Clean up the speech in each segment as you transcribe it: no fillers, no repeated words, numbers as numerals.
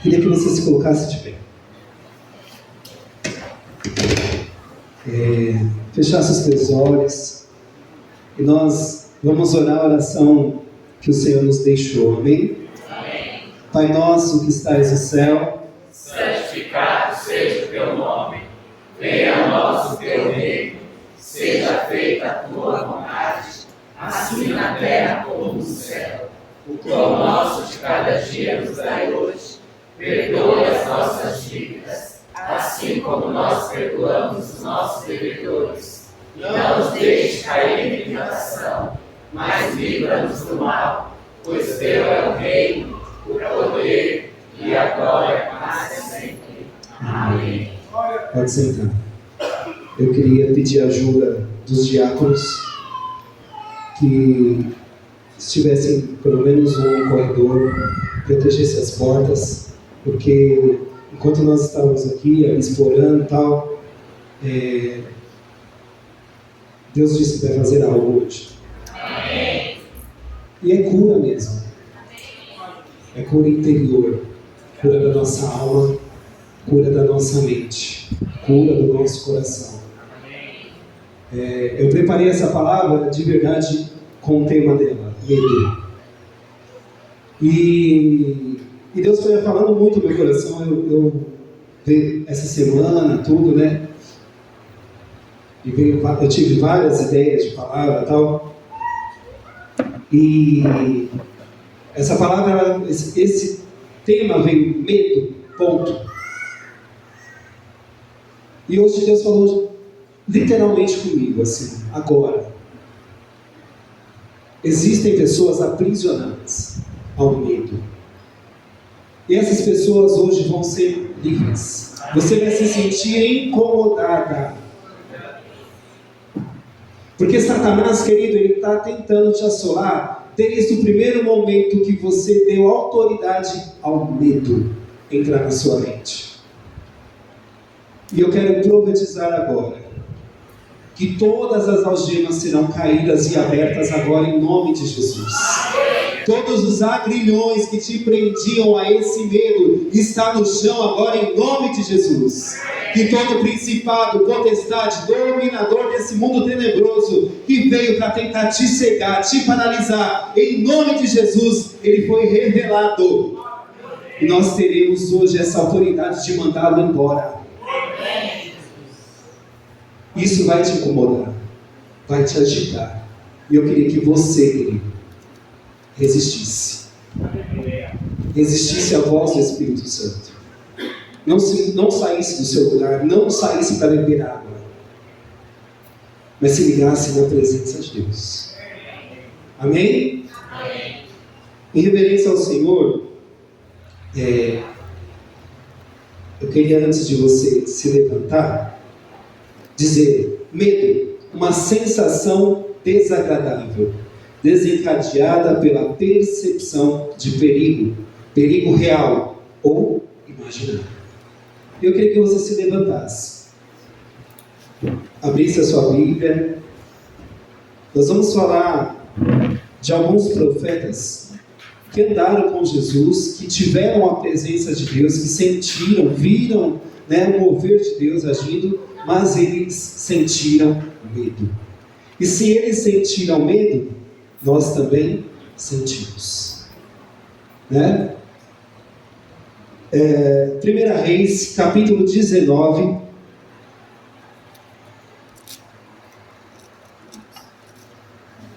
Queria que você se colocasse de pé. Fechasse os teus olhos. E nós vamos orar a oração que o Senhor nos deixou. Amém? Amém. Pai nosso que estais no céu, santificado seja o teu nome. Venha a nós o teu reino. Seja feita a tua vontade, assim na terra como no céu. O pão nosso de cada dia nos dai hoje. Perdoe as nossas dívidas, assim como nós perdoamos os nossos devedores. Não nos deixe cair em tentação, mas livra-nos do mal, pois teu é o reino, o poder e a glória para sempre. Amém. Pode sentar. Eu queria pedir ajuda dos diáconos que estivessem pelo menos um corredor, protegesse as portas, porque enquanto nós estávamos aqui, explorando e tal, Deus disse que vai fazer algo hoje. Amém. E é cura mesmo. É cura interior, cura da nossa alma, cura da nossa mente, cura do nosso coração. Eu preparei essa palavra de verdade com o tema dela, medo. E Deus foi falando muito no meu coração. Eu essa semana, tudo, né? E eu tive várias ideias de palavra e tal. E essa palavra, esse tema veio medo, ponto. E hoje Deus falou literalmente comigo, assim, agora. Existem pessoas aprisionadas ao medo. E essas pessoas hoje vão ser livres. Você vai se sentir incomodada. Porque Satanás, querido, ele está tentando te assolar desde o primeiro momento que você deu autoridade ao medo entrar na sua mente. E eu quero profetizar agora que todas as algemas serão caídas e abertas agora em nome de Jesus. Todos os agrilhões que te prendiam a esse medo está no chão agora em nome de Jesus. Que todo principado, potestade, dominador desse mundo tenebroso que veio para tentar te cegar, te paralisar, em nome de Jesus, ele foi revelado. E nós teremos hoje essa autoridade de mandá-lo embora. Isso vai te incomodar, vai te agitar. E eu queria que você, querido, resistisse. Resistisse à voz do Espírito Santo. Não saísse do seu lugar, não saísse para beber água, mas se ligasse na presença de Deus. Amém? Amém. Em reverência ao Senhor, eu queria, antes de você se levantar, dizer: medo, uma sensação desagradável, desencadeada pela percepção de perigo, perigo real ou imaginário. Eu queria que você se levantasse, abrisse a sua Bíblia. Nós vamos falar de alguns profetas que andaram com Jesus, que tiveram a presença de Deus, que sentiram, viram, o mover de Deus agindo, mas eles sentiram medo. E se eles sentiram medo, nós também sentimos. 1 Reis, capítulo 19.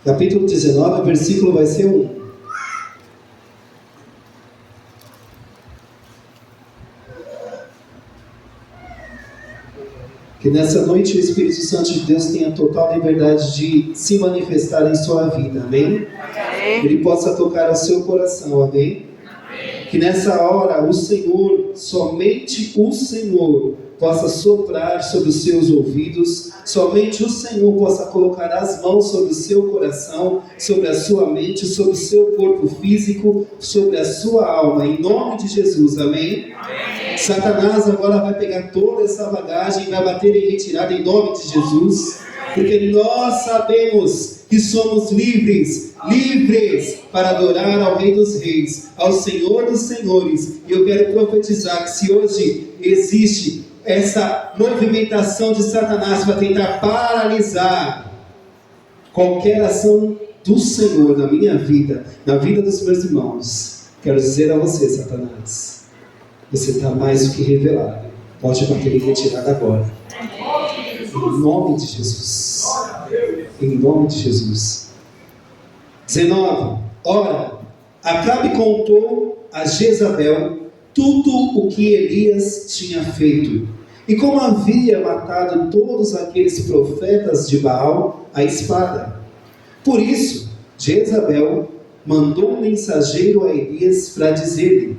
Capítulo 19, versículo vai ser 1. Que nessa noite o Espírito Santo de Deus tenha total liberdade de se manifestar em sua vida, amém? Amém. Ele possa tocar o seu coração, amém? Que nessa hora o Senhor, somente o Senhor, possa soprar sobre os seus ouvidos, somente o Senhor possa colocar as mãos sobre o seu coração, sobre a sua mente, sobre o seu corpo físico, sobre a sua alma, em nome de Jesus, amém? Amém. Satanás agora vai pegar toda essa bagagem e vai bater em retirada em nome de Jesus, porque nós sabemos que somos livres, livres para adorar ao Rei dos Reis, ao Senhor dos Senhores. E eu quero profetizar que se hoje existe essa movimentação de Satanás para tentar paralisar qualquer ação do Senhor na minha vida, na vida dos meus irmãos, quero dizer a você, Satanás, você está mais do que revelado. Pode bater em retirada agora. Em nome de Jesus. Em nome de Jesus. 19. Ora, Acabe contou a Jezabel tudo o que Elias tinha feito, e como havia matado todos aqueles profetas de Baal à espada. Por isso, Jezabel mandou um mensageiro a Elias para dizer-lhe: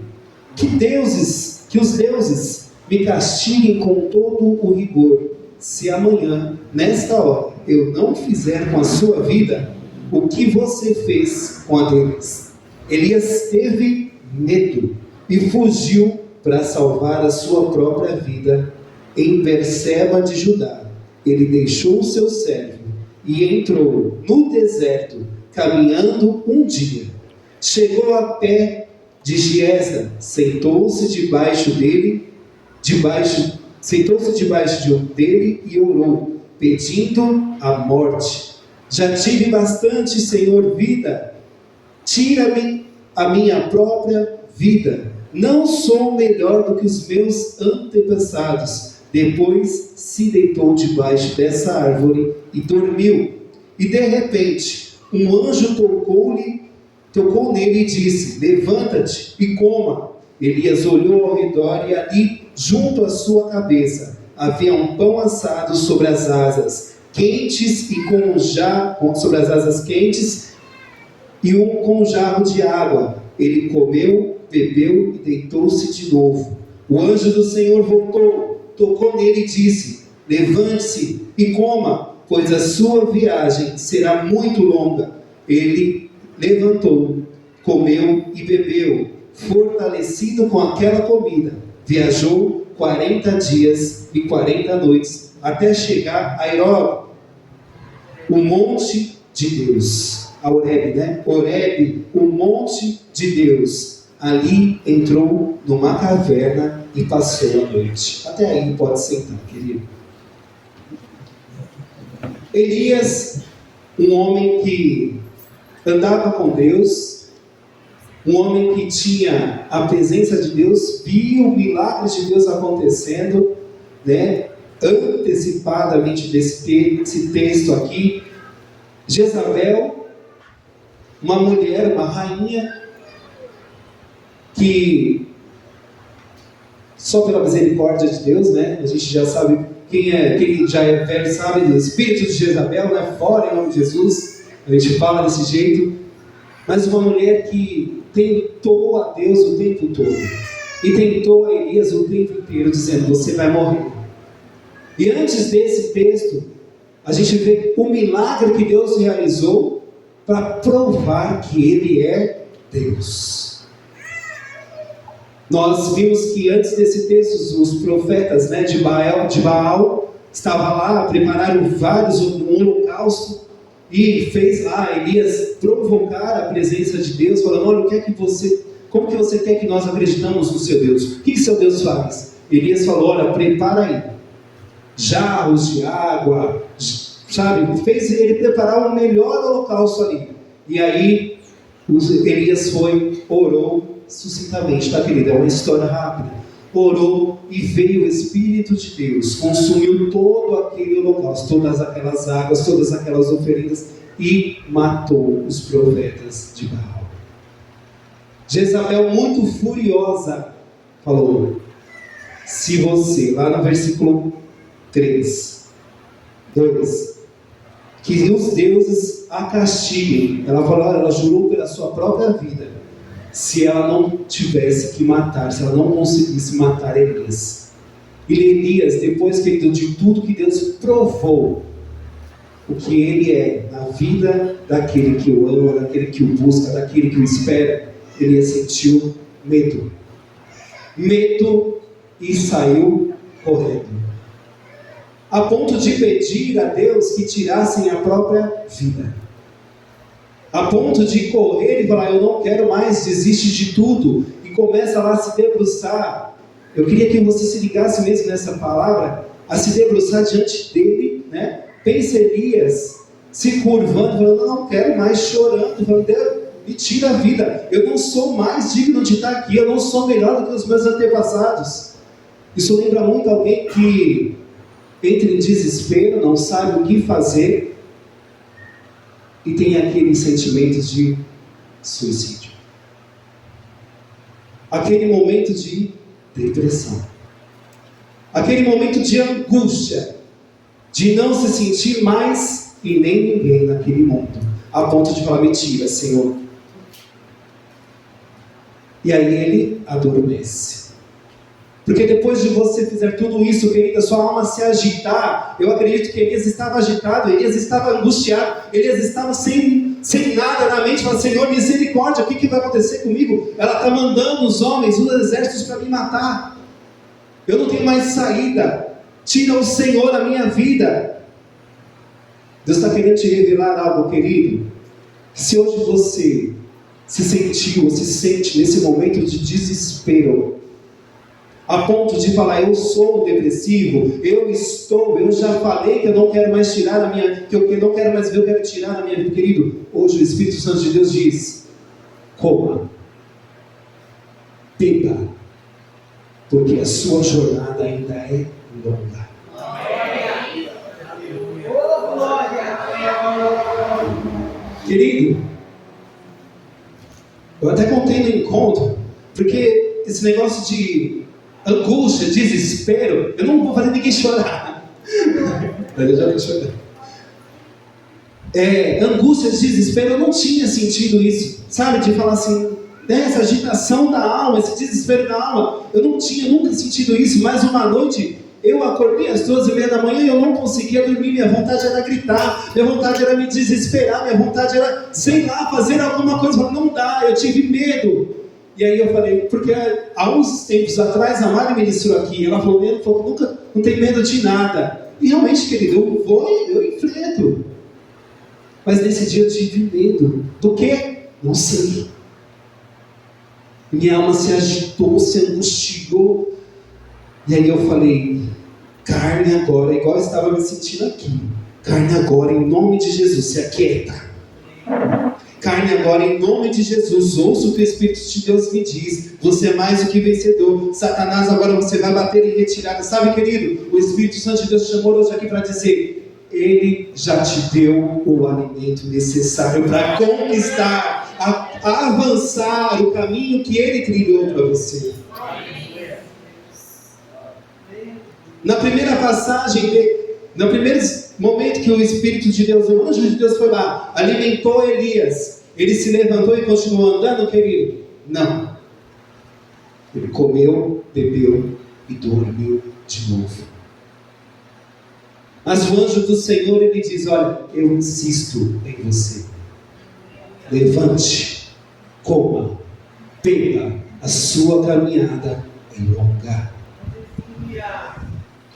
que os deuses me castiguem com todo o rigor, se amanhã, nesta hora, eu não fizer com a sua vida o que você fez com a deles. Elias teve medo e fugiu para salvar a sua própria vida em Berseba de Judá. Ele deixou o seu servo e entrou no deserto, caminhando um dia. Chegou a pé de Giesa, sentou-se debaixo dele e orou, pedindo a morte. Já tive bastante, Senhor, vida. Tira-me a minha própria vida. Não sou melhor do que os meus antepassados. Depois se deitou debaixo dessa árvore e dormiu. E de repente, um anjo tocou nele e disse: levanta-te e coma. Elias olhou ao redor e ali, junto à sua cabeça, havia um pão assado sobre as asas quentes e com um jarro de água. Ele comeu, bebeu e deitou-se de novo. O anjo do Senhor voltou, tocou nele e disse: levante-se e coma, pois a sua viagem será muito longa. Ele levantou, comeu e bebeu, fortalecido com aquela comida. Viajou 40 dias e 40 noites até chegar a Horebe, o monte de Deus. A Horebe, né? Horebe, o monte de Deus. Ali entrou numa caverna e passou a noite. Até aí pode sentar, querido. Elias, um homem que andava com Deus, um homem que tinha a presença de Deus, viu milagres de Deus acontecendo, né? Antecipadamente desse texto aqui. Jezabel, uma mulher, uma rainha, que só pela misericórdia de Deus, né? A gente já sabe quem já é velho sabe do espírito de Jezabel, né? Fora em nome de Jesus, a gente fala desse jeito. Mas uma mulher que tentou a Deus o tempo todo e tentou a Elias o tempo inteiro, dizendo: você vai morrer. E antes desse texto, a gente vê o milagre que Deus realizou para provar que Ele é Deus. Nós vimos que antes desse texto, os profetas, né, de Baal estavam lá, prepararam um holocausto, e fez lá Elias provocar a presença de Deus, falando: olha, como que você quer que nós acreditamos no seu Deus? O que seu Deus faz? Elias falou: olha, prepara aí jarros de água, sabe? Fez ele preparar o melhor holocausto ali. E aí Elias orou sucintamente, tá, querido? É uma história rápida. Orou e veio o Espírito de Deus, consumiu todo aquele holocausto, todas aquelas águas, todas aquelas oferendas, e matou os profetas de Baal. Jezabel, muito furiosa, falou: se você, lá no versículo 2, que os deuses a castiguem. Ela falou, ela jurou pela sua própria vida, se ela não tivesse que matar, se ela não conseguisse matar Elias. E Elias, depois de tudo que Deus provou, o que ele é na vida daquele que o ama, daquele que o busca, daquele que o espera, Elias sentiu medo. E saiu correndo, a ponto de pedir a Deus que tirassem a própria vida. a ponto de correr e falar, eu não quero mais, desiste de tudo, e começa lá a se debruçar. Eu queria que você se ligasse mesmo nessa palavra, a se debruçar diante dele, né? Pensa Elias se curvando, falando, não quero mais, chorando, falando, Deus, me tira a vida, eu não sou mais digno de estar aqui, eu não sou melhor do que os meus antepassados. Isso lembra muito alguém que entra em desespero, não sabe o que fazer, e tem aqueles sentimentos de suicídio. Aquele momento de depressão. Aquele momento de angústia, de não se sentir mais e nem ninguém naquele mundo, a ponto de falar, mentira, Senhor. E aí ele adormece. Porque depois de você fizer tudo isso, querida, sua alma se agitar, eu acredito que Elias estava agitado, Elias estava angustiado, Elias estava sem nada na mente, falando, Senhor, misericórdia, o que vai acontecer comigo? Ela está mandando os homens, os exércitos para me matar. Eu não tenho mais saída. Tira o Senhor a minha vida. Deus está querendo te revelar algo, querido. Se hoje você se sentiu, ou se sente nesse momento de desespero, a ponto de falar, eu sou depressivo, eu já falei que eu não quero mais tirar a minha, que eu não quero mais ver, eu quero tirar a minha vida, querido. Hoje o Espírito Santo de Deus diz, coma, beba, porque a sua jornada ainda é longa. Querido, eu até contei no encontro, porque esse negócio de angústia, desespero, eu não vou fazer ninguém chorar. Eu já vou chorar. Angústia, desespero, eu não tinha sentido isso, sabe, de falar assim, essa agitação da alma, esse desespero da alma, eu não tinha nunca sentido isso. Mas uma noite, eu acordei às 12h30 da manhã e eu não conseguia dormir, minha vontade era gritar, minha vontade era me desesperar, minha vontade era, sei lá, fazer alguma coisa, não dá, eu tive medo. E aí eu falei, porque há uns tempos atrás a Mari ministrou aqui, ela falou, nunca, não tem medo de nada. E realmente, querido, eu enfrento. Mas nesse dia eu tive medo. Do quê? Não sei. Minha alma se agitou, se angustiou. E aí eu falei, carne agora, igual eu estava me sentindo aqui. Carne agora, em nome de Jesus, se aquieta. Carne agora, em nome de Jesus, ouça o que o Espírito de Deus me diz. Você é mais do que vencedor. Satanás, agora você vai bater em retirada. Sabe, querido, o Espírito Santo de Deus chamou hoje aqui para dizer, Ele já te deu o alimento necessário para conquistar, avançar o caminho que Ele trilhou para você. Na primeira passagem, no primeiro momento que o Espírito de Deus, o anjo de Deus foi lá, alimentou Elias, ele se levantou e continuou andando, querido? Não. Ele comeu, bebeu e dormiu de novo. Mas o anjo do Senhor, ele diz, olha, eu insisto em você. Levante, coma, beba, a sua caminhada é longa.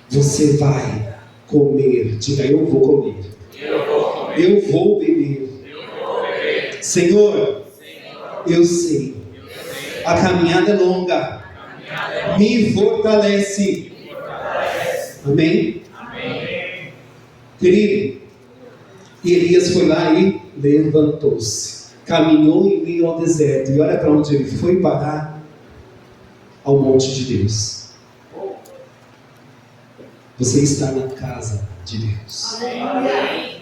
Você vai comer, diga, eu vou comer. Eu vou beber. Senhor, eu sei. A caminhada é longa. Me fortalece. Amém? Querido, e Elias foi lá e levantou-se. Caminhou em meio ao deserto. E olha para onde ele foi parar. Ao monte de Deus. Você está na casa de Deus. Amém.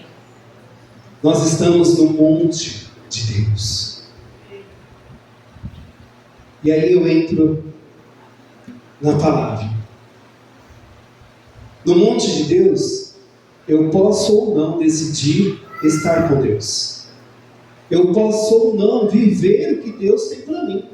Nós estamos no monte de Deus. E aí eu entro na palavra. No monte de Deus, eu posso ou não decidir estar com Deus. Eu posso ou não viver o que Deus tem para mim.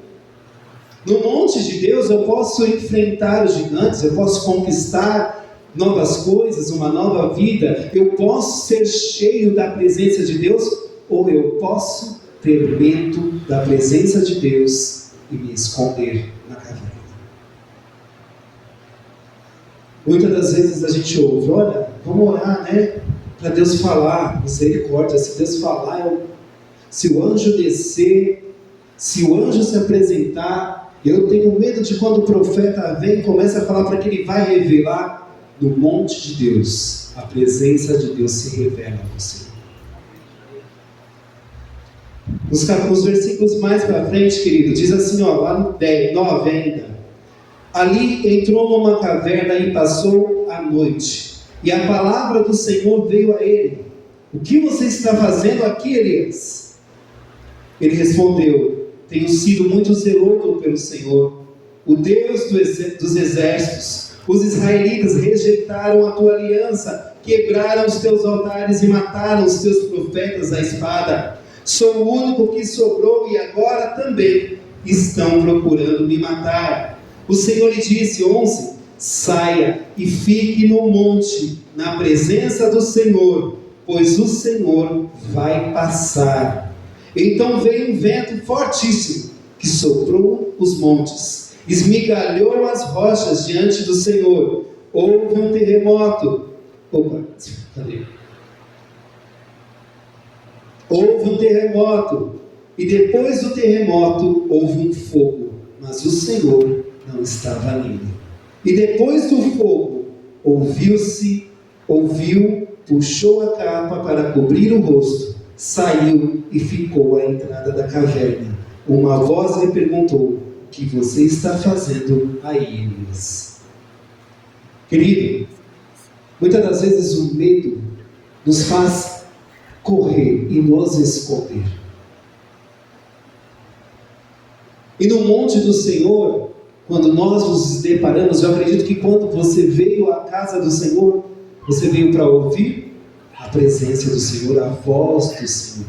No monte de Deus, eu posso enfrentar os gigantes, eu posso conquistar novas coisas, uma nova vida, eu posso ser cheio da presença de Deus, ou eu posso ter medo da presença de Deus e me esconder na caverna. Muitas das vezes a gente ouve, olha, vamos orar, né, para Deus falar, misericórdia, se Deus falar, se o anjo descer, se o anjo se apresentar, eu tenho medo de quando o profeta vem e começa a falar para que ele vai revelar no monte de Deus. A presença de Deus se revela a você. Os versículos mais para frente, querido, diz assim, lá no 9 ainda. Ali entrou numa caverna e passou a noite. E a palavra do Senhor veio a ele. O que você está fazendo aqui, Elias? Ele respondeu: tenho sido muito zeloso pelo Senhor, o Deus dos exércitos. Os israelitas rejeitaram a tua aliança, quebraram os teus altares e mataram os teus profetas à espada. Sou o único que sobrou e agora também estão procurando me matar. O Senhor lhe disse, 11, saia e fique no monte, na presença do Senhor, pois o Senhor vai passar. Então veio um vento fortíssimo, que soprou os montes, esmigalhou as rochas diante do Senhor. Houve um terremoto. Houve um terremoto, e depois do terremoto houve um fogo, mas o Senhor não estava nele. E depois do fogo, ouviu, puxou a capa para cobrir o rosto, saiu e ficou à entrada da caverna. Uma voz lhe perguntou: o que você está fazendo aí, Elias? Querido, muitas das vezes o medo nos faz correr e nos esconder. E no monte do Senhor, quando nós nos deparamos, eu acredito que quando você veio à casa do Senhor, você veio para ouvir a presença do Senhor, a voz do Senhor.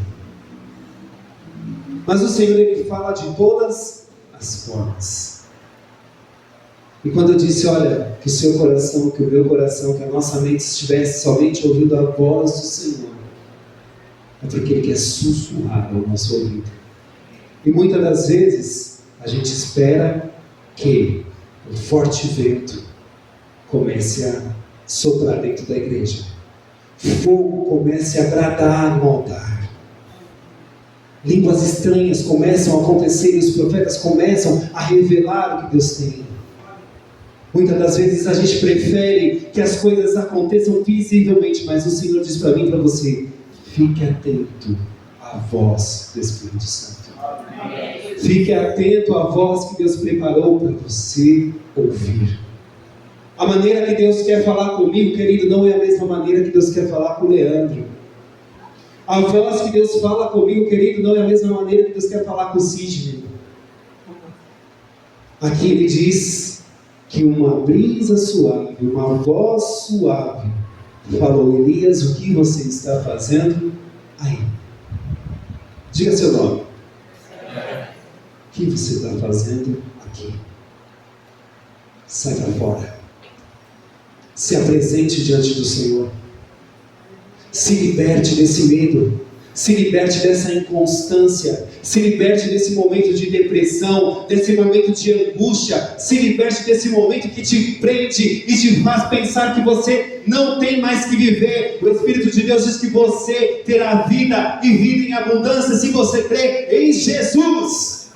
Mas o Senhor, Ele fala de todas as formas. E quando eu disse, olha, que o seu coração, que o meu coração, que a nossa mente estivesse somente ouvindo a voz do Senhor, é porque Ele quer sussurrar ao nosso ouvido. E muitas das vezes a gente espera que um forte vento comece a soprar dentro da igreja, fogo comece a bradar no altar, línguas estranhas começam a acontecer e os profetas começam a revelar o que Deus tem. Muitas das vezes a gente prefere que as coisas aconteçam visivelmente, mas o Senhor diz para mim e para você: fique atento à voz do Espírito Santo. Fique atento à voz que Deus preparou para você ouvir. A maneira que Deus quer falar comigo, querido, não é a mesma maneira que Deus quer falar com o Leandro. A voz que Deus fala comigo, querido, não é a mesma maneira que Deus quer falar com o Sidney. Aqui ele diz que uma brisa suave, uma voz suave falou: Elias, o que você está fazendo aí? Diga seu nome. O que você está fazendo aqui? Sai para fora. Se apresente diante do Senhor. Se liberte desse medo. Se liberte dessa inconstância. Se liberte desse momento de depressão, desse momento de angústia. Se liberte desse momento que te prende e te faz pensar que você não tem mais que viver. O Espírito de Deus diz que você terá vida e vida em abundância se você crê em Jesus.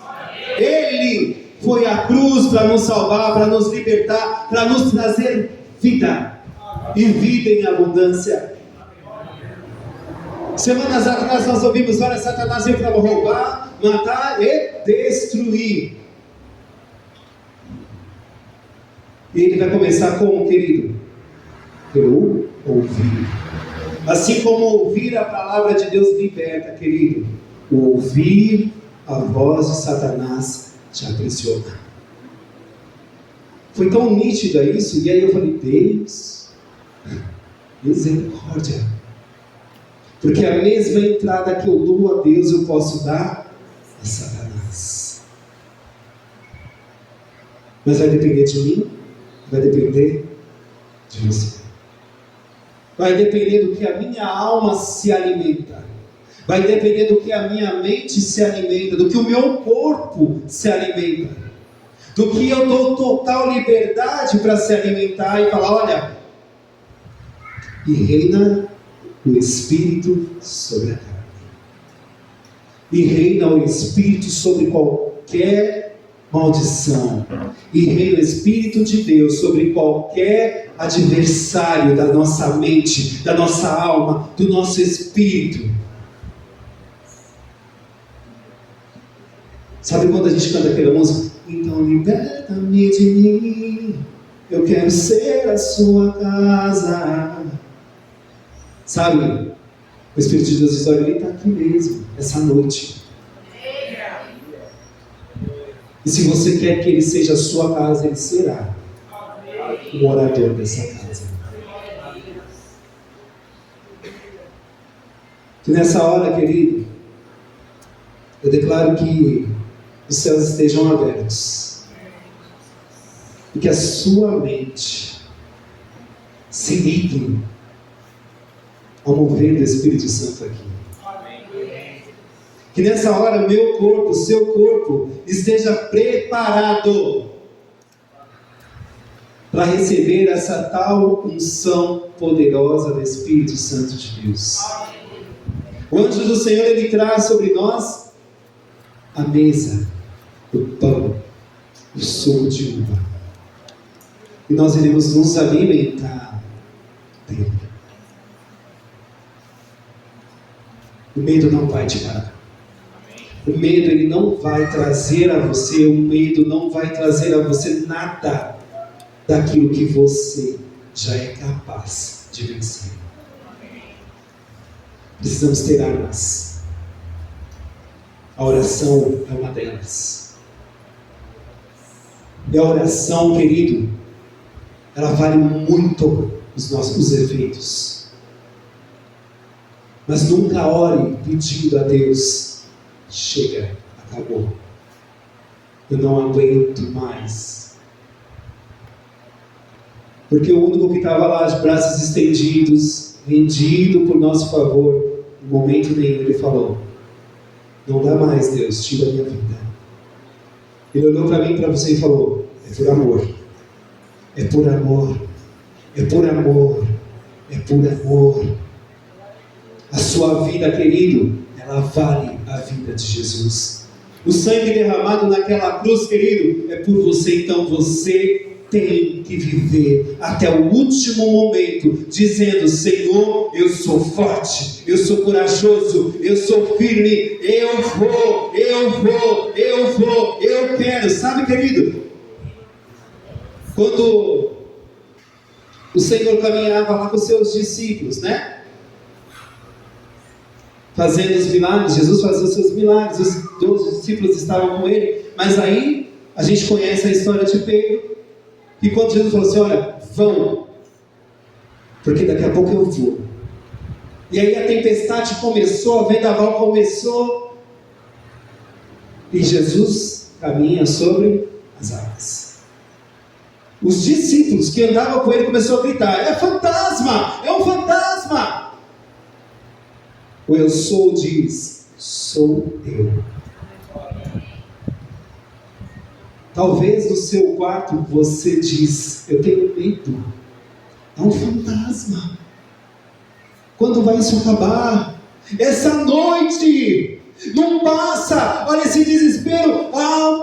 Ele foi à cruz para nos salvar, para nos libertar, para nos trazer vida e vida em abundância. Semanas atrás nós ouvimos: olha, Satanás veio para roubar, matar e destruir. E ele vai começar como, querido? Pelo ouvir. Assim como ouvir a palavra de Deus liberta, querido, o ouvir a voz de Satanás te aprisiona. Foi tão nítida isso, e aí eu falei: Deus, misericórdia. Porque a mesma entrada que eu dou a Deus, eu posso dar a Satanás. Mas vai depender de mim, vai depender de você. Vai depender do que a minha alma se alimenta. Vai depender do que a minha mente se alimenta, do que o meu corpo se alimenta, do que eu dou total liberdade para se alimentar e falar: olha, e reina o Espírito sobre a carne. E reina o Espírito sobre qualquer maldição. E reina o Espírito de Deus sobre qualquer adversário da nossa mente, da nossa alma, do nosso espírito. Sabe quando a gente canta aquela música? Então liberta-me de mim, eu quero ser a sua casa. Sabe? O Espírito de Deus diz, olha, ele está aqui mesmo, essa noite. E se você quer que ele seja a sua casa, ele será o morador dessa casa. Que nessa hora, querido, eu declaro que os céus estejam abertos. E que a sua mente se ligue ao mover do Espírito Santo aqui. Que nessa hora o meu corpo, o seu corpo, esteja preparado para receber essa tal unção poderosa do Espírito Santo de Deus. O anjo do Senhor, ele traz sobre nós a mesa, o pão, o suco de uva. E nós iremos nos alimentar dele. O medo não vai te parar. O medo, ele não vai trazer a você, o medo não vai trazer a você nada daquilo que você já é capaz de vencer. Precisamos ter armas. A oração é uma delas. E a oração, querido, ela vale muito os nossos efeitos. Mas nunca ore pedindo a Deus, chega, acabou, eu não aguento mais. Porque o único que estava lá de braços estendidos, rendido por nosso favor, em momento nenhum ele falou, não dá mais, Deus, tira a minha vida. Ele olhou para mim e para você e falou, é por amor, é por amor, é por amor, é por amor. A sua vida, querido, ela vale a vida de Jesus. O sangue derramado naquela cruz, querido, é por você. Então você tem que viver até o último momento, dizendo, Senhor, eu sou forte, eu sou corajoso, eu sou firme, eu vou, eu quero. Sabe, querido, quando o Senhor caminhava lá com os seus discípulos, né? Fazendo os milagres, Jesus fazia os seus milagres, os 12 discípulos estavam com ele, mas aí a gente conhece a história de Pedro, e quando Jesus falou assim, olha, vão, porque daqui a pouco eu vou. E aí a tempestade começou, a vendaval começou, e Jesus caminha sobre as águas. Os discípulos que andavam com ele começaram a gritar, é fantasma, é um fantasma. O eu sou diz, sou eu. Talvez no seu quarto você diz, eu tenho medo, é um fantasma. Quando vai isso acabar? Essa noite não passa. Olha esse desespero.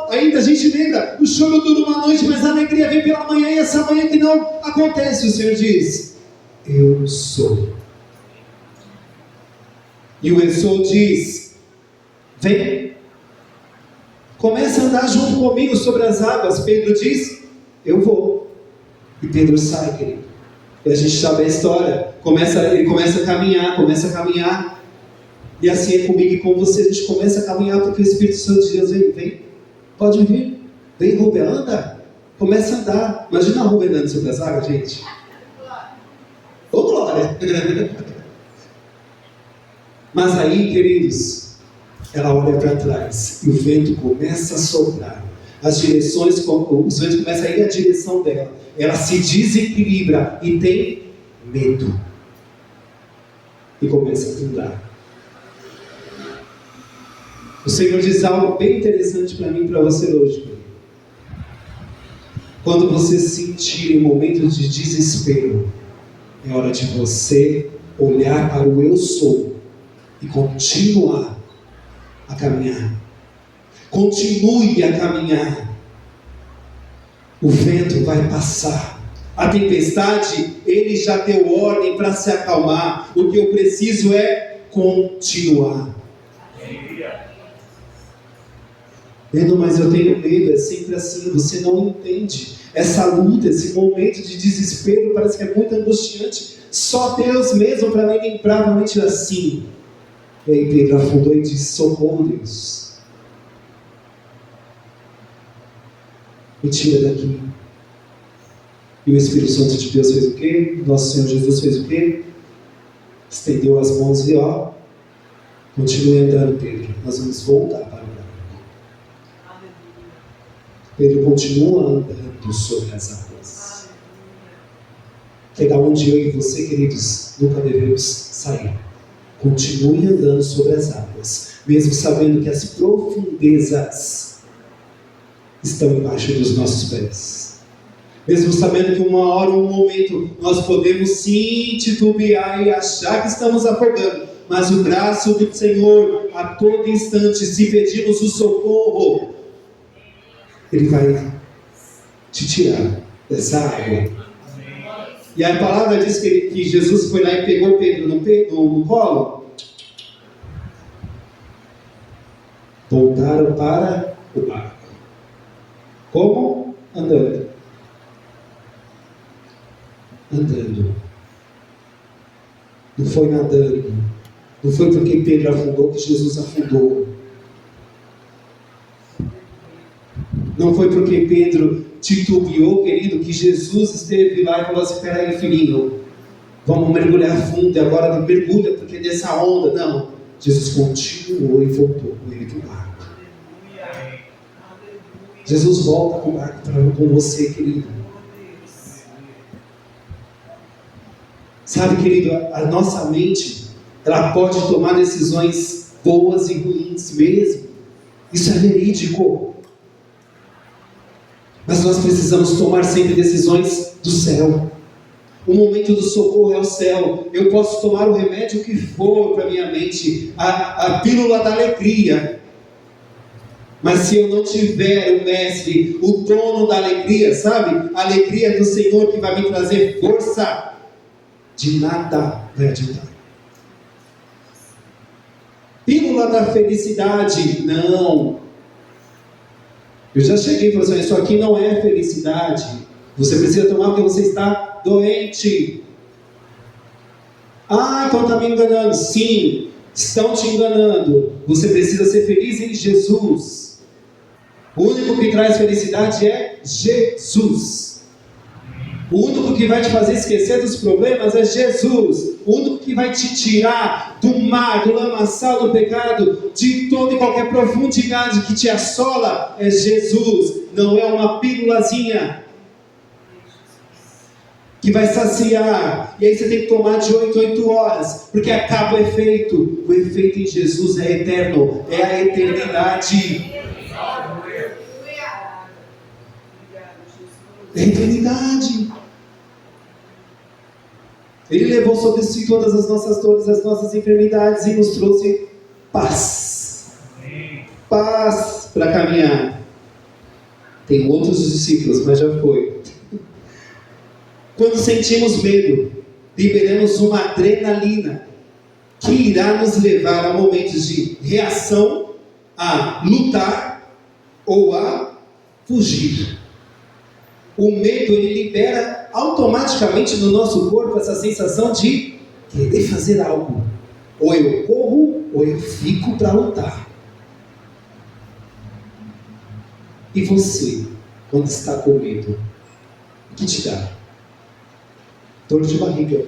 Ainda a gente lembra, o choro dura uma noite, mas a alegria vem pela manhã, e essa manhã que não acontece, o Senhor diz, eu sou. E o eu sou diz, vem, começa a andar junto comigo sobre as águas. Pedro diz, eu vou. E Pedro sai, querido. E a gente sabe a história. Ele começa a caminhar. E assim é comigo e com você. A gente começa a caminhar porque o Espírito Santo de Deus vem. Pode vir. Vem, Rubem, anda. Começa a andar. Imagina a Rubem andando sobre as águas, gente. Ô, glória! Mas aí, queridos, ela olha para trás e o vento começa a soprar. Os ventos começam a ir na direção dela. Ela se desequilibra e tem medo. E começa a afundar. O Senhor diz algo bem interessante para mim e para você hoje. Quando você sentir em momentos de desespero, é hora de você olhar para o eu sou e continuar a caminhar. Continue a caminhar. O vento vai passar. A tempestade, ele já deu ordem para se acalmar. O que eu preciso é continuar. Pedro, mas eu tenho medo. É sempre assim, você não entende. Essa luta, esse momento de desespero parece que é muito angustiante. Só Deus mesmo para me lembrar realmente assim. E aí Pedro afundou e disse: socorro, Deus, me tira daqui. E o Espírito Santo de Deus fez o quê? Nosso Senhor Jesus fez o quê? Estendeu as mãos e continue andando, Pedro. Nós vamos voltar para o barco. Pedro continua andando sobre as águas. Que é da onde eu e você, queridos, nunca devemos sair. Continue andando sobre as águas, mesmo sabendo que as profundezas estão embaixo dos nossos pés. Mesmo sabendo que uma hora, um momento, nós podemos sim titubear e achar que estamos afogando, mas o braço do Senhor, a todo instante, se pedimos o socorro, Ele vai te tirar dessa água. E a palavra diz que Jesus foi lá e pegou Pedro no colo. Voltaram para o barco. Como? Andando. Não foi nadando. Não foi porque Pedro afundou que Jesus afundou. Não foi porque Pedro titubeou, querido, que Jesus esteve lá e falou assim: peraí, filhinho, vamos mergulhar fundo e agora não mergulha porque dessa onda. Não. Jesus continuou e voltou com ele para o barco. Jesus volta com o barco com você, querido. Sabe, querido, a nossa mente, ela pode tomar decisões boas e ruins mesmo. Isso é verídico. Mas nós precisamos tomar sempre decisões do céu. O momento do socorro é o céu. Eu posso tomar o remédio que for para minha mente, a pílula da alegria. Mas se eu não tiver o mestre, o dono da alegria, sabe? A alegria do Senhor que vai me trazer força, de nada vai adiantar. Pílula da felicidade, não. Eu já cheguei e falei assim: isso aqui não é felicidade. Você precisa tomar porque você está doente. Ah, então está me enganando. Sim, estão te enganando. Você precisa ser feliz em Jesus. O único que traz felicidade é Jesus. O único que vai te fazer esquecer dos problemas é Jesus. O único que vai te tirar do mar, do lamaçal do pecado, de toda e qualquer profundidade que te assola, é Jesus. Não é uma pílulazinha que vai saciar. E aí você tem que tomar de 8 em 8 horas, porque acaba o efeito. O efeito em Jesus é eterno, é a eternidade. É a eternidade. Ele levou sobre si todas as nossas dores, as nossas enfermidades e nos trouxe paz. Paz para caminhar. Tem outros discípulos, mas já foi. Quando sentimos medo, liberamos uma adrenalina que irá nos levar a momentos de reação, a lutar ou a fugir. O medo, ele libera automaticamente no nosso corpo essa sensação de querer fazer algo. Ou eu corro, ou eu fico para lutar. E você, quando está com medo, o que te dá? Dor de barriga.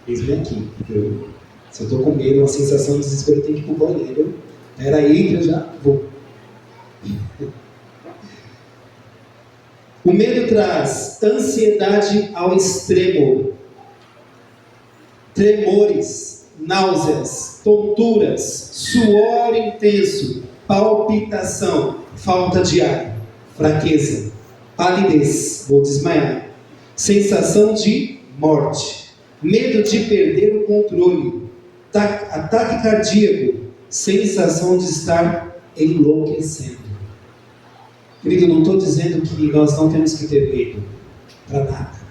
Eis-me aqui. Se eu estou com medo, uma sensação de desespero, eu tenho que ir para o banheiro. Espera aí que eu já vou. O medo traz ansiedade ao extremo, tremores, náuseas, tonturas, suor intenso, palpitação, falta de ar, fraqueza, palidez, vou desmaiar, sensação de morte, medo de perder o controle, ataque cardíaco, sensação de estar enlouquecendo. Querido, não estou dizendo que nós não temos que ter medo para nada.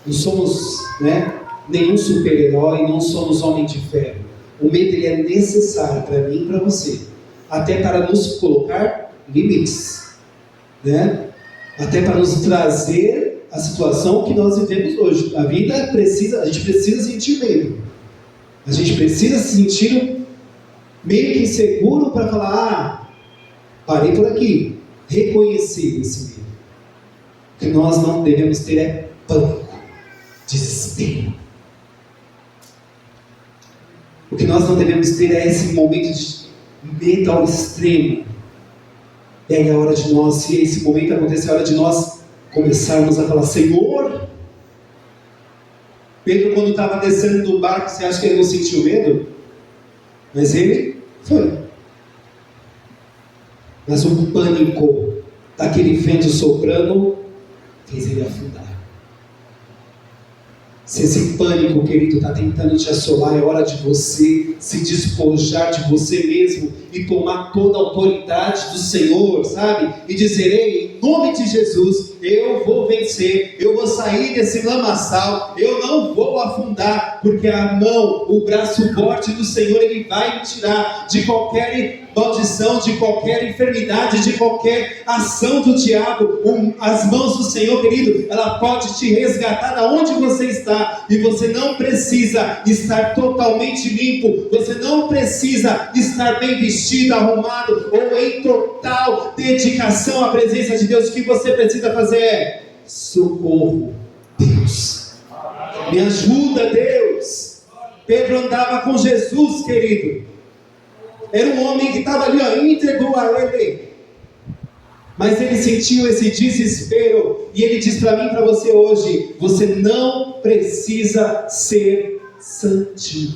Não somos, nenhum super-herói, não somos homem de ferro. O medo ele é necessário para mim e para você, até para nos colocar limites, até para nos trazer a situação que nós vivemos hoje. A gente precisa sentir medo. A gente precisa se sentir meio que inseguro para falar, parei por aqui. Reconhecer esse medo. O que nós não devemos ter é pânico, desespero. O que nós não devemos ter é esse momento de medo ao extremo. E aí é a hora de nós, se esse momento acontecer, é a hora de nós começarmos a falar, Senhor. Pedro, quando estava descendo do barco, você acha que ele não sentiu medo? Mas ele foi. Mas o pânico daquele vento soprando fez ele afundar. Se esse pânico, querido, está tentando te assolar, é hora de você se despojar de você mesmo e tomar toda a autoridade do Senhor, sabe? E dizer, ei, em nome de Jesus, eu vou vencer, eu vou sair desse lamaçal, eu não vou afundar, porque a mão, o braço forte do Senhor, Ele vai me tirar de qualquer maldição, de qualquer enfermidade, de qualquer ação do diabo. As mãos do Senhor, querido, ela pode te resgatar da onde você está, e você não precisa estar totalmente limpo, você não precisa estar bem vestido, arrumado, ou em total dedicação à presença de Deus. O que você precisa fazer é socorro, Deus, me ajuda, Deus. Pedro andava com Jesus, querido. Era um homem que estava ali, íntegro a Ele. Mas ele sentiu esse desespero. E ele diz para mim e para você hoje: você não precisa ser santinho.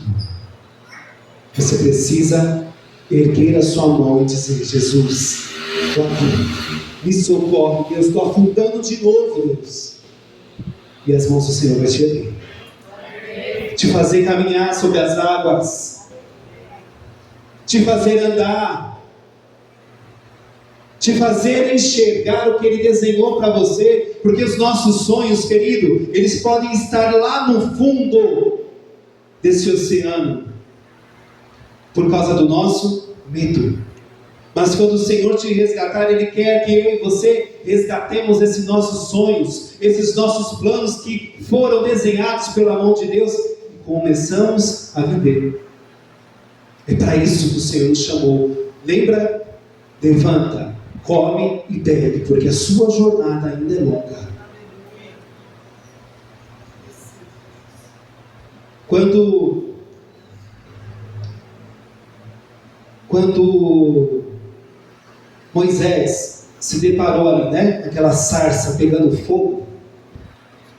Você precisa erguer a sua mão e dizer: Jesus, estou aqui, me socorre, Deus, estou afundando de novo, Deus. E as mãos do Senhor vai te erguer, te fazer caminhar sobre as águas, te fazer andar, te fazer enxergar o que Ele desenhou para você, porque os nossos sonhos, querido, eles podem estar lá no fundo desse oceano, por causa do nosso medo. Mas quando o Senhor te resgatar, Ele quer que eu e você resgatemos esses nossos sonhos, esses nossos planos que foram desenhados pela mão de Deus, e começamos a viver. É para isso que o Senhor nos chamou. Lembra? Levanta, come e bebe, porque a sua jornada ainda é longa. Quando Moisés se deparou ali, aquela sarça pegando fogo.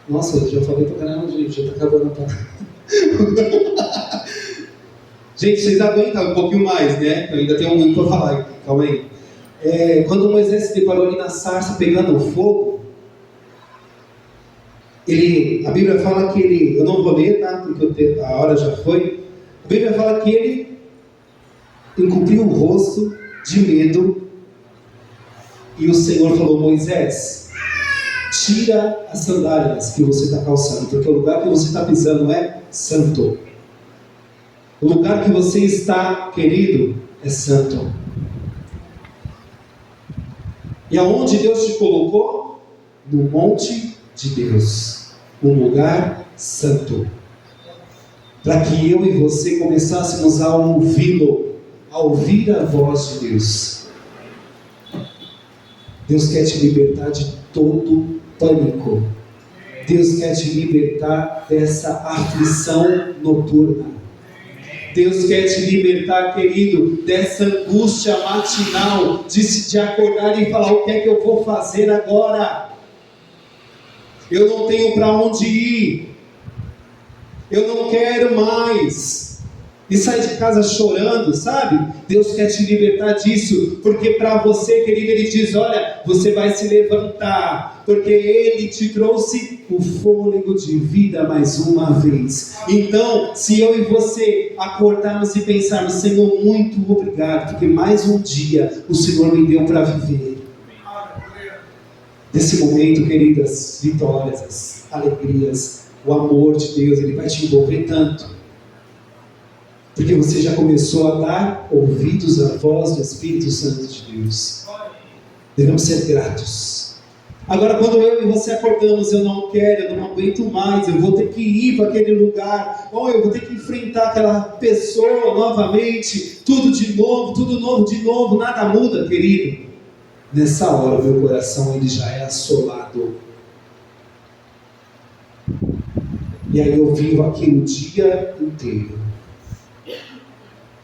Nossa, eu já falei pra caramba, gente, já está acabando a palavra. Gente, vocês aguentam um pouquinho mais, Eu ainda tenho muito para falar aqui, calma aí. Quando Moisés se deparou ali na sarça pegando fogo, a Bíblia fala que ele, eu não vou ler, porque a hora já foi. A Bíblia fala que ele encobriu o rosto de medo, e o Senhor falou: Moisés, tira as sandálias que você está calçando, porque o lugar que você está pisando é santo. O lugar que você está, querido, é santo. E aonde Deus te colocou? No monte de Deus, um lugar santo, para que eu e você começássemos a ouvi-lo, a ouvir a voz de Deus. Deus quer te libertar de todo pânico. Deus quer te libertar dessa aflição noturna. Deus quer te libertar, querido, dessa angústia matinal, de acordar e falar: o que é que eu vou fazer agora? Eu não tenho para onde ir. Eu não quero mais. e sai de casa chorando, sabe? Deus quer te libertar disso, porque para você, querido, Ele diz, olha, você vai se levantar, porque Ele te trouxe o fôlego de vida mais uma vez. Então, se eu e você acordarmos e pensarmos, Senhor, muito obrigado, porque mais um dia o Senhor me deu para viver. Nesse momento, queridas, vitórias, as alegrias, o amor de Deus, Ele vai te envolver tanto. Porque você já começou a dar ouvidos à voz do Espírito Santo de Deus. Devemos ser gratos. Agora, quando eu e você acordamos, eu não quero, eu não aguento mais, eu vou ter que ir para aquele lugar, ou eu vou ter que enfrentar aquela pessoa novamente, tudo novo de novo, nada muda, querido. Nessa hora, meu coração ele já é assolado. E aí eu vivo aquilo o dia inteiro.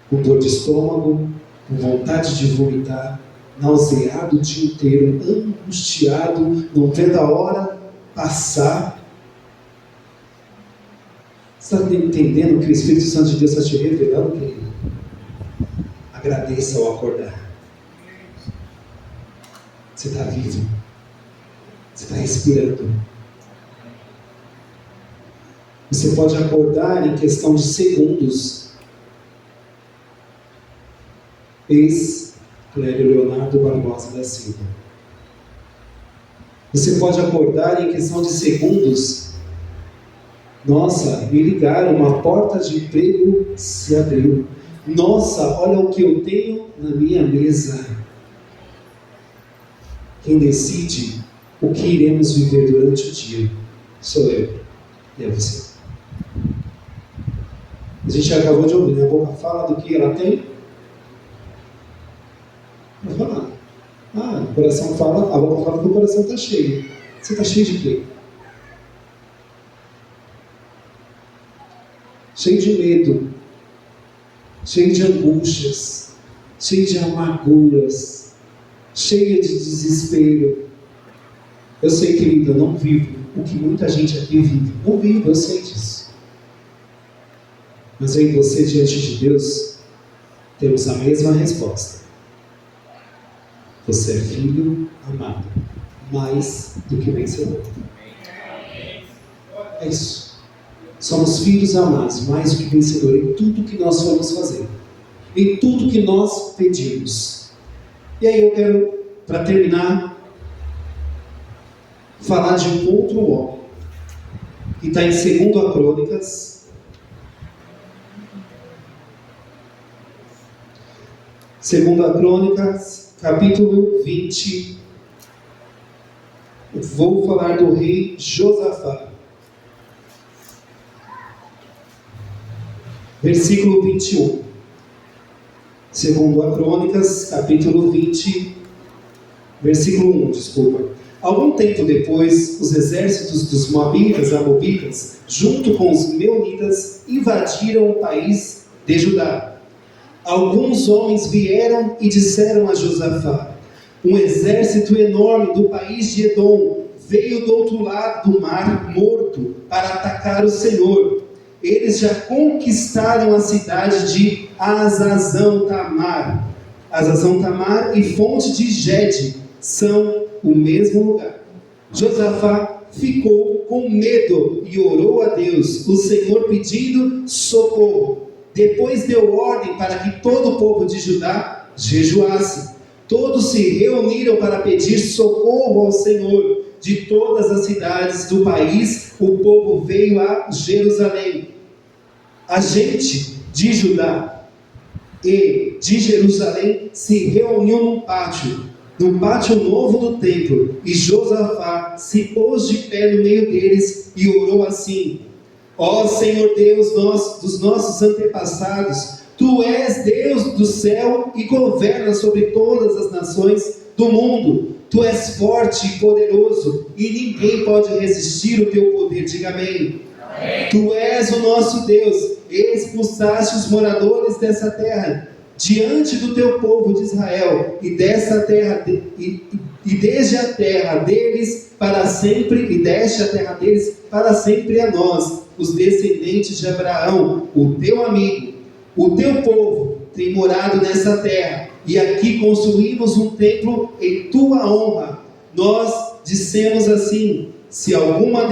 Com dor de estômago, com vontade de vomitar, nauseado o dia inteiro, angustiado, não vendo a hora passar. Você está entendendo que o Espírito Santo de Deus está te revelando, querido? Agradeça ao acordar. Você está vivo. Você está respirando. Você pode acordar em questão de segundos. Ex-Clélio Leonardo Barbosa da Silva. Você pode acordar em questão de segundos. Nossa, me ligaram, uma porta de emprego se abriu. Nossa, olha o que eu tenho na minha mesa. Quem decide o que iremos viver durante o dia sou eu e é você. A gente acabou de ouvir, né? A boca fala do que ela tem. Vai falar. O coração fala, a boca fala que o coração está cheio. Você está cheio de quê? Cheio de medo, cheio de angústias, cheio de amarguras, cheio de desespero. Eu sei, querida, eu não vivo o que muita gente aqui vive. Não vivo, eu sei disso. Mas eu e você, diante de Deus, temos a mesma resposta. Você é filho amado, mais do que vencedor. É isso. Somos filhos amados, mais do que vencedor em tudo que nós formos fazer, em tudo que nós pedimos. E aí eu quero, para terminar, falar de um outro homem, que está em 2 Crônicas, 2 Crônicas, capítulo 20. Vou falar do rei Josafá. Versículo 21. 2 Crônicas, capítulo 20, versículo 1, desculpa. Algum tempo depois, os exércitos dos Moabitas, Amobitas, junto com os Meunitas, invadiram o país de Judá. Alguns homens vieram e disseram a Josafá: um exército enorme do país de Edom veio do outro lado do mar morto para atacar o Senhor. Eles já conquistaram a cidade de Azazão Tamar. Azazão Tamar e fonte de Gede são o mesmo lugar. Josafá ficou com medo e orou a Deus, o Senhor, pedindo socorro. Depois deu ordem para que todo o povo de Judá jejuasse. Todos se reuniram para pedir socorro ao Senhor. De todas as cidades do país, o povo veio a Jerusalém. A gente de Judá e de Jerusalém se reuniu no pátio novo do templo, e Josafá se pôs de pé no meio deles e orou assim: ó Senhor Deus dos nossos antepassados, Tu és Deus do céu e governas sobre todas as nações do mundo. Tu és forte e poderoso, e ninguém pode resistir o Teu poder. Diga amém. Amém. Tu és o nosso Deus, expulsaste os moradores dessa terra diante do Teu povo de Israel, e dessa terra e desde a terra deles para sempre, e deste a terra deles para sempre a nós, os descendentes de Abraão, o Teu amigo. o teu povo tem morado nessa terra, e aqui construímos um templo em tua honra. Nós dissemos assim: se alguma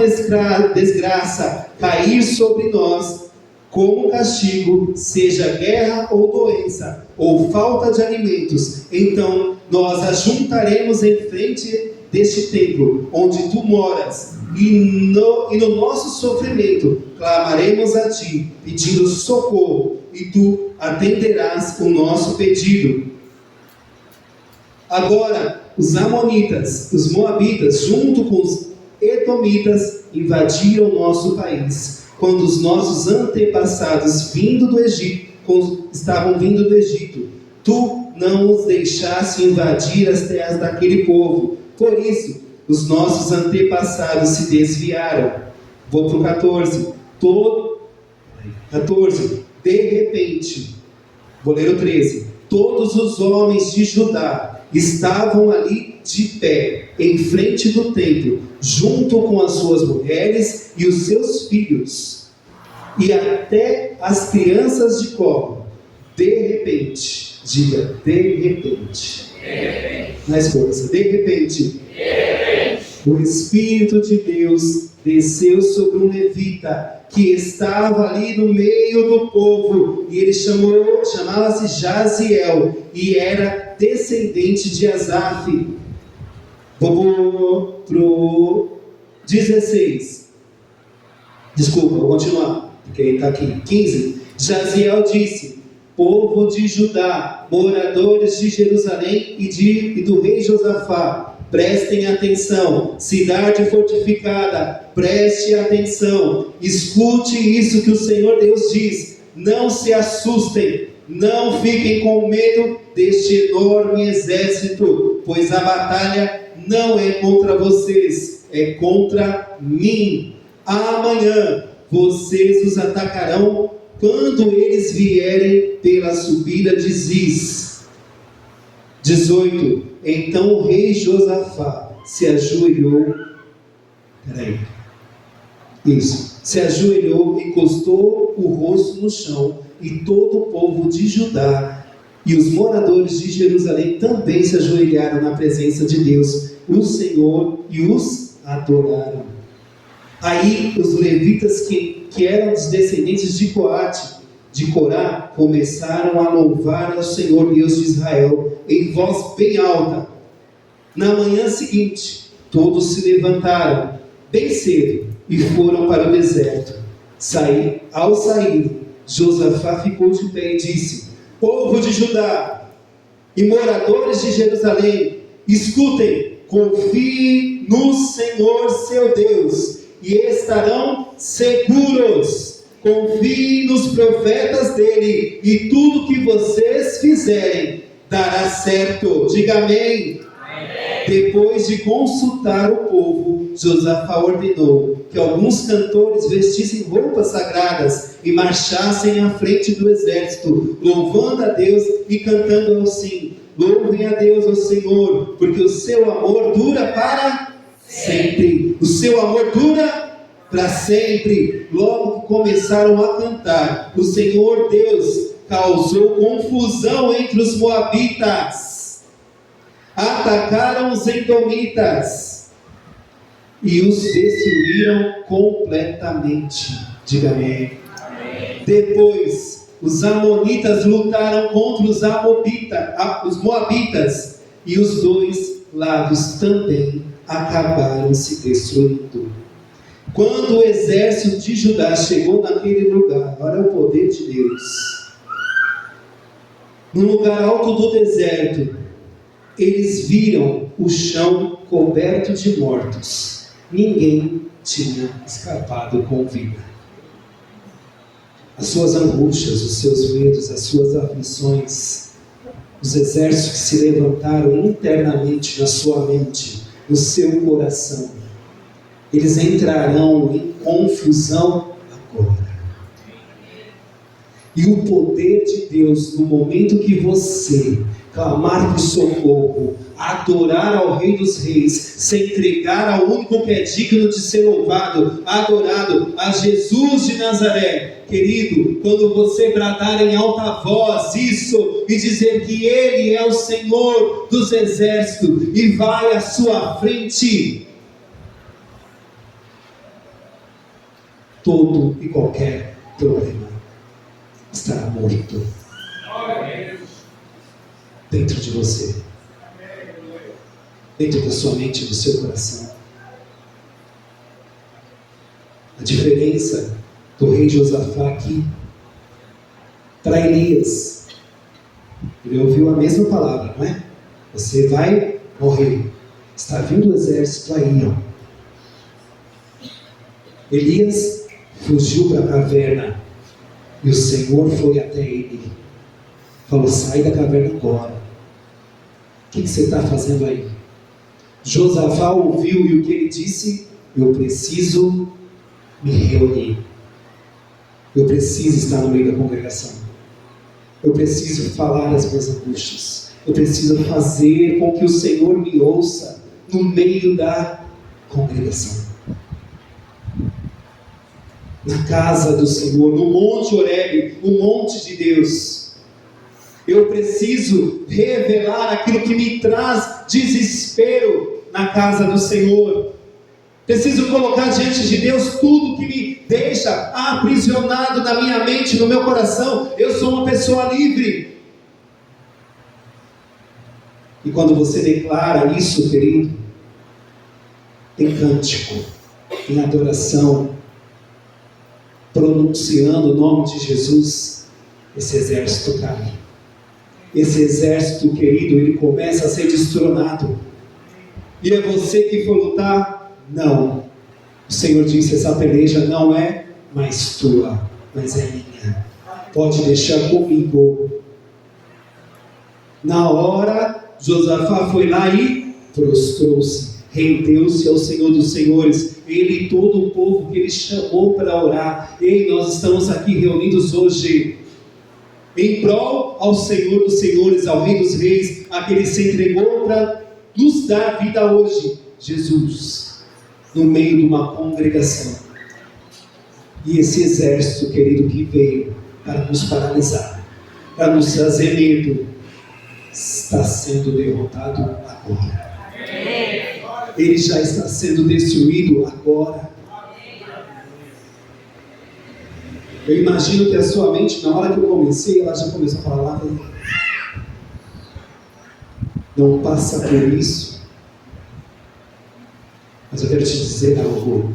desgraça cair sobre nós, como castigo, seja guerra ou doença, ou falta de alimentos, então nós ajuntaremos em frente deste templo, onde tu moras, e no nosso sofrimento clamaremos a ti, pedindo socorro, e tu atenderás o nosso pedido. Agora, os amonitas, os moabitas, junto com os edomitas, invadiram o nosso país, quando os nossos antepassados estavam vindo do Egito. Tu não os deixaste invadir as terras daquele povo. Por isso, os nossos antepassados se desviaram. Vou para o 14. 14. De repente, vou ler o 13. Todos os homens de Judá estavam ali de pé, em frente do templo, junto com as suas mulheres e os seus filhos, e até as crianças de colo. De repente, diga, de repente. Mais força, de repente. O Espírito de Deus desceu sobre um levita que estava ali no meio do povo, e ele chamava-se Jaziel, e era descendente de Asaf. Vou para o 16. Desculpa, vou continuar, porque ele está aqui. 15. Jaziel disse: povo de Judá, moradores de Jerusalém e do rei Josafá, prestem atenção. Cidade fortificada, preste atenção. Escute isso que o Senhor Deus diz. Não se assustem, não fiquem com medo deste enorme exército, pois a batalha não é contra vocês, é contra mim. Amanhã vocês os atacarão quando eles vierem pela subida de Ziz. 18. Então o rei Josafá se ajoelhou. Se ajoelhou, encostou o rosto no chão, e todo o povo de Judá e os moradores de Jerusalém também se ajoelharam na presença de Deus, o Senhor, e os adoraram. Aí os levitas que eram dos descendentes de Corá, começaram a louvar ao Senhor Deus de Israel em voz bem alta. Na manhã seguinte, todos se levantaram bem cedo e foram para o deserto. Ao sair, Josafá ficou de pé e disse: povo de Judá e moradores de Jerusalém, escutem, confiem no Senhor seu Deus e estarão seguros. Confiem nos profetas dele, e tudo que vocês fizerem dará certo. Diga amém. Depois de consultar o povo, Josafá ordenou que alguns cantores vestissem roupas sagradas e marchassem à frente do exército, louvando a Deus e cantando assim: louvem a Deus, ao Senhor, porque o seu amor dura para sempre. O seu amor dura para sempre. Logo que começaram a cantar, o Senhor Deus causou confusão entre os moabitas. Atacaram os edomitas e os destruíram completamente. Diga amém. Depois, os amonitas lutaram contra os moabitas, e os dois lados também acabaram se destruindo. Quando o exército de Judá chegou naquele lugar, olha o poder de Deus, no lugar alto do deserto, eles viram o chão coberto de mortos. Ninguém tinha escapado com vida. As suas angústias, os seus medos, as suas aflições, os exércitos que se levantaram internamente na sua mente, no seu coração, eles entrarão em confusão agora. E o poder de Deus, no momento que você clamar por socorro, adorar ao Rei dos Reis, se entregar ao único que é digno de ser louvado, adorado, a Jesus de Nazaré, querido, quando você bradar em alta voz isso e dizer que Ele é o Senhor dos exércitos e vai à sua frente, todo e qualquer problema estará morto dentro de você, dentro da sua mente e do seu coração. A diferença do rei Josafá aqui para Elias, ele ouviu a mesma palavra, não é? Você vai morrer, está vindo o exército aí, ó. Elias fugiu para a caverna e o Senhor foi até ele, falou: sai da caverna agora. O que você está fazendo aí? Josafá ouviu e o que ele disse? Eu preciso me reunir. Eu preciso estar no meio da congregação. Eu preciso falar as minhas angústias. Eu preciso fazer com que o Senhor me ouça no meio da congregação. Na casa do Senhor, no Monte Horebe, o monte de Deus. Eu preciso revelar aquilo que me traz desespero na casa do Senhor. Preciso colocar diante de Deus tudo que me deixa aprisionado na minha mente, no meu coração. Eu sou uma pessoa livre. E quando você declara isso, querido, em cântico, em adoração, pronunciando o nome de Jesus, esse exército cai. Esse exército, querido, ele começa a ser destronado. E é você que for lutar? Não. O Senhor disse: essa peleja não é mais tua, mas é minha. Pode deixar comigo. Na hora, Josafá foi lá e prostrou-se, rendeu-se ao Senhor dos Senhores, ele e todo o povo que ele chamou para orar. Ei, nós estamos aqui reunidos hoje em prol ao Senhor dos Senhores, ao Rei dos Reis, aquele que se entregou para nos dar vida hoje, Jesus, no meio de uma congregação. E esse exército, querido, que veio para nos paralisar, para nos trazer medo, está sendo derrotado agora. Ele já está sendo destruído agora. Eu imagino que a sua mente, na hora que eu comecei, ela já começou a falar: não passa por isso. Mas eu quero te dizer algo.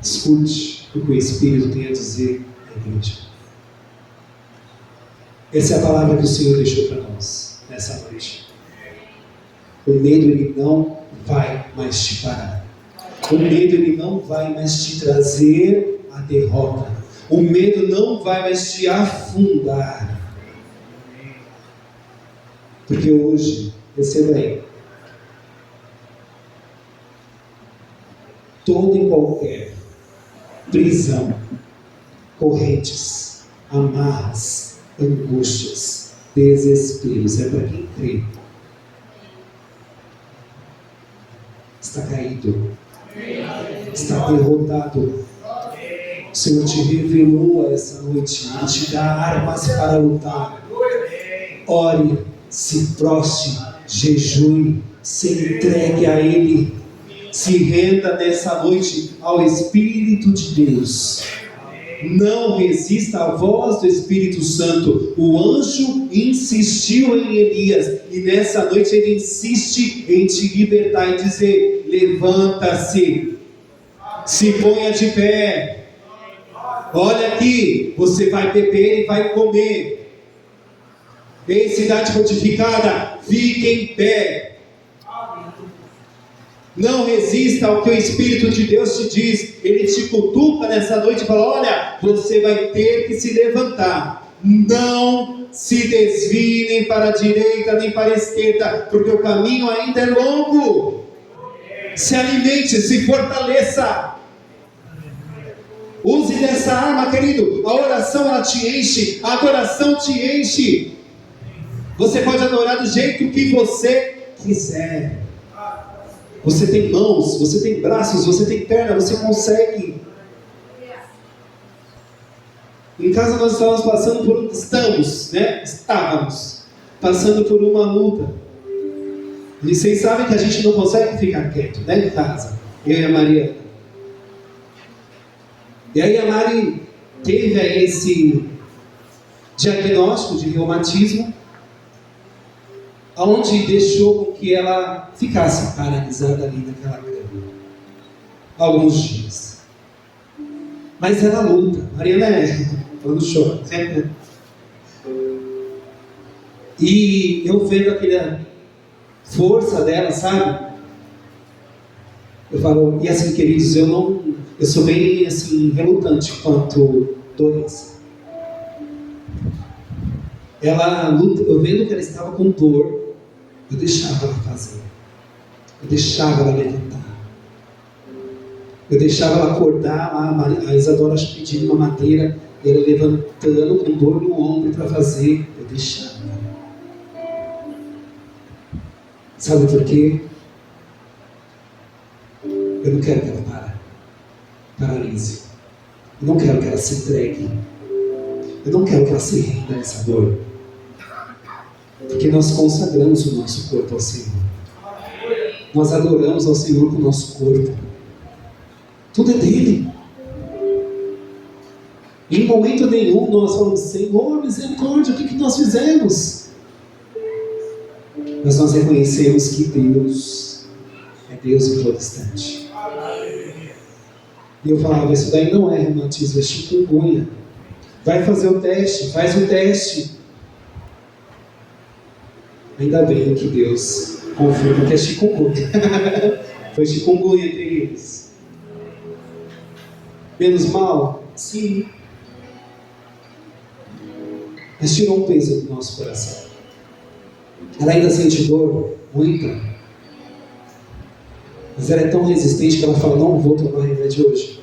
Escute o que o Espírito tem a dizer à igreja. Essa é a palavra que o Senhor deixou para nós nessa noite. O medo, ele não vai mais te parar. O medo, ele não vai mais te trazer a derrota. O medo não vai mais te afundar. Porque hoje, receba aí, toda e qualquer prisão, correntes, amarras, angústias, desesperos, é para quem crê. Está caído, está derrotado. O Senhor te revelou essa noite, Ele te dá armas para lutar. Ore, se prostre, jejue, se entregue a Ele, se renda nessa noite ao Espírito de Deus. Não resista à voz do Espírito Santo. O anjo insistiu em Elias, e nessa noite ele insiste em te libertar e dizer: levanta-se, se ponha de pé, olha aqui, você vai beber e vai comer. Ei, cidade fortificada, fique em pé. Não resista ao que o Espírito de Deus te diz. Ele te cutuca nessa noite e fala: olha, você vai ter que se levantar. Não se desvie nem para a direita nem para a esquerda, porque o caminho ainda é longo. Se alimente, se fortaleça. Use dessa arma, querido. A oração, ela te enche, a adoração te enche. Você pode adorar do jeito que você quiser. Você tem mãos, você tem braços, você tem perna, você consegue. Em casa nós estávamos passando estávamos passando por uma luta. E vocês sabem que a gente não consegue ficar quieto, né, em casa, eu e a Mariana. E aí a Mari teve aí esse diagnóstico de reumatismo, onde deixou com que ela ficasse paralisada ali naquela cama alguns dias. Mas ela luta. Mariana quando chora. E eu vendo aquela força dela, sabe? Eu falo, e assim, queridos, eu sou bem assim, relutante quanto doença. Ela luta, eu vendo que ela estava com dor, eu deixava ela fazer. Eu deixava ela levantar. Eu deixava ela acordar lá, a Isadora pedindo uma madeira, e ela levantando com dor no ombro para fazer. Eu deixava. Sabe por quê? Eu não quero que ela paralise. Eu não quero que ela se entregue. Eu não quero que ela se renda a essa dor. Porque nós consagramos o nosso corpo ao Senhor. Nós adoramos ao Senhor com o nosso corpo. Tudo é dele. Em momento nenhum nós falamos, Senhor, misericórdia, o que nós fizemos? Mas nós reconhecemos que Deus é Deus em todo instante. E eu falava, isso daí não é reumatismo, é chikungunya. Vai fazer o teste, faz o teste. Ainda bem que Deus confirma que é chikungunya. Foi chikungunya entre eles. Menos mal? Sim. Mas tirou um peso do nosso coração. Ela ainda sente dor? Muita. Mas ela é tão resistente que ela fala, não vou tomar remédio hoje.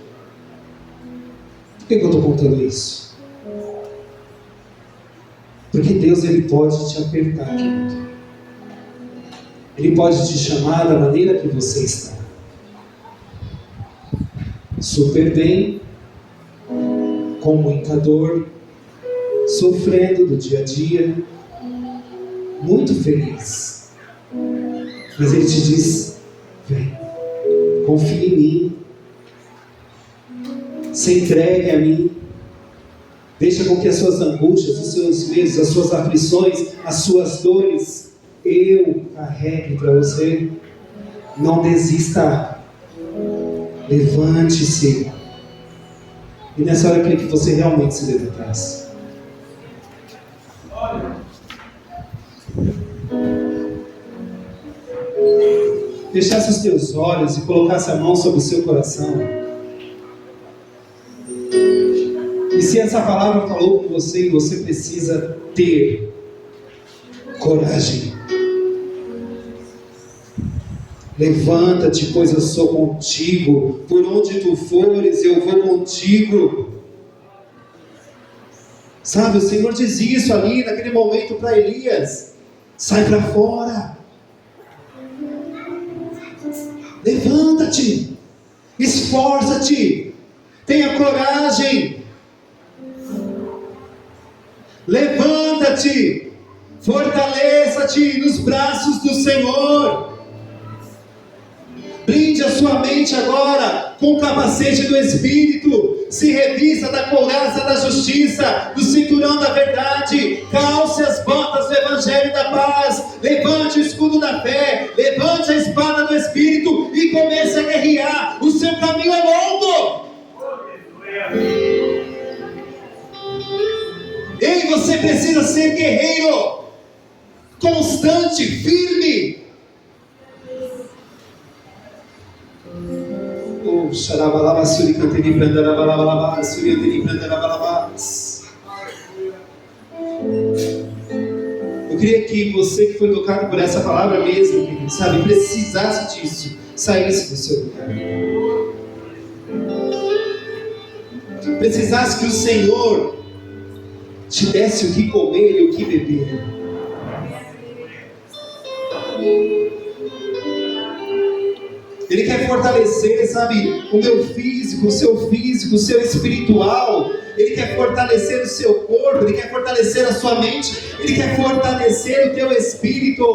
Por que eu estou contando isso? Porque Deus, Ele pode te apertar, querido. Ele pode te chamar da maneira que você está. Super bem, com muita dor, sofrendo do dia a dia, muito feliz. Mas Ele te diz, vem, confie em mim, se entregue a mim, deixa com que as suas angústias, os seus medos, as suas aflições, as suas dores, eu carregue para você. Não desista, levante-se. E nessa hora eu queria que você realmente se levantasse. Fechasse os teus olhos e colocasse a mão sobre o seu coração. E se essa palavra falou com você, você precisa ter coragem. Levanta-te, pois eu sou contigo. Por onde tu fores, eu vou contigo. Sabe, o Senhor diz isso ali, naquele momento para Elias. Sai para fora. Levanta-te. Esforça-te. Tenha coragem. Levanta-te. Fortaleça-te nos braços do Senhor. Blinde a sua mente agora com o capacete do Espírito. Se revista da couraça da justiça, do cinturão da verdade. Calce as botas do Evangelho da paz. Levante o escudo da fé. Levante a espada do Espírito e comece a guerrear. O seu caminho é longo. Ei, você precisa ser guerreiro, constante, firme. Eu queria que você que foi tocado por essa palavra mesmo, sabe, precisasse disso, saísse do seu lugar. Precisasse que o Senhor te desse o que comer e o que beber. Ele quer quer fortalecer, sabe, o meu físico, o seu espiritual. Ele quer fortalecer o seu corpo, Ele quer fortalecer a sua mente, Ele quer fortalecer o teu espírito.